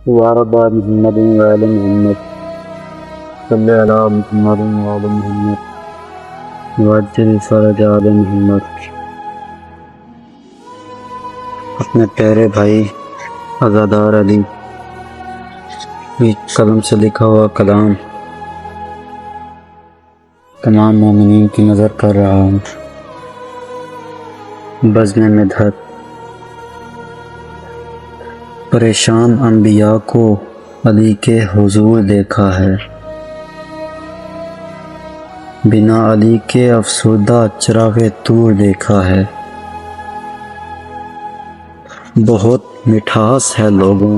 وعرض محمد وآل محمد صلی علی محمد وآل محمد وعجل فرج آل محمد۔ اپنے پیارے بھائی عزادار علی کی قلم سے لکھا ہوا کلام تمام مومنین کی نظر کر رہا ہوں۔ بزم مدحت۔ پریشان انبیاء کو علی کے حضور دیکھا ہے، بنا علی کے افسردہ چراغ طور دیکھا ہے۔ بہت مٹھاس ہے لوگوں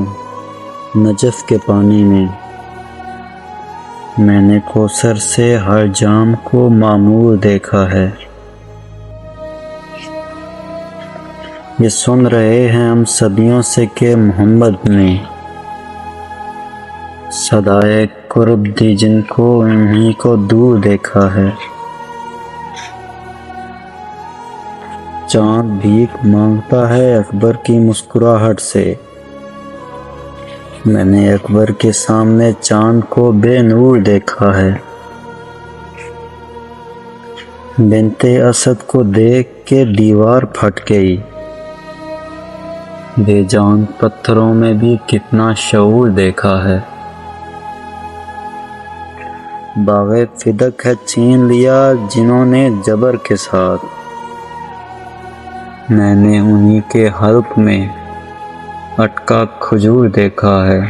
نجف کے پانی میں نے کوثر سے ہر جام کو معمور دیکھا ہے۔ یہ سن رہے ہیں ہم صدیوں سے کہ محمد نے صدائے قرب دی جن کو انہی کو دور دیکھا ہے۔ چاند بھیک مانگتا ہے اکبر کی مسکراہٹ سے، میں نے اکبر کے سامنے چاند کو بے نور دیکھا ہے۔ بنت اسد کو دیکھ کے دیوار پھٹ گئی، بے جان پتھروں میں بھی کتنا شعور دیکھا ہے۔ باغ فدق ہے چھین لیا جنہوں نے جبر کے ساتھ، میں نے انہی کے حلق میں اٹکا کھجور دیکھا ہے۔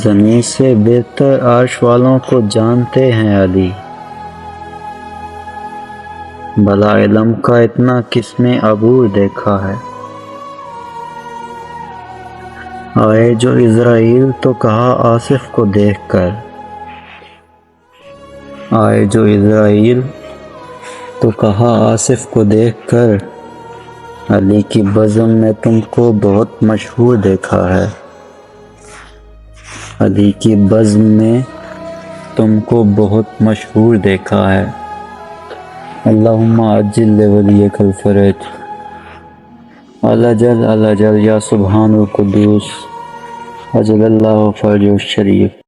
زمین سے بہتر عرش والوں کو جانتے ہیں علی، بھلا علم کا اتنا کس میں عبور دیکھا ہے۔ آئے جو عزرائیل تو کہا آصف کو دیکھ کر، آئے جو عزرائیل تو کہا آصف کو دیکھ کر، علی کی بزم میں تم کو بہت مشہور دیکھا ہے۔ علی کی بزم میں تم کو بہت مشہور دیکھا ہے۔ اللہم عجل لولیک الفرج، الجل الجل یا سبحان القدوس عجل اللہ فرجہ الشریف۔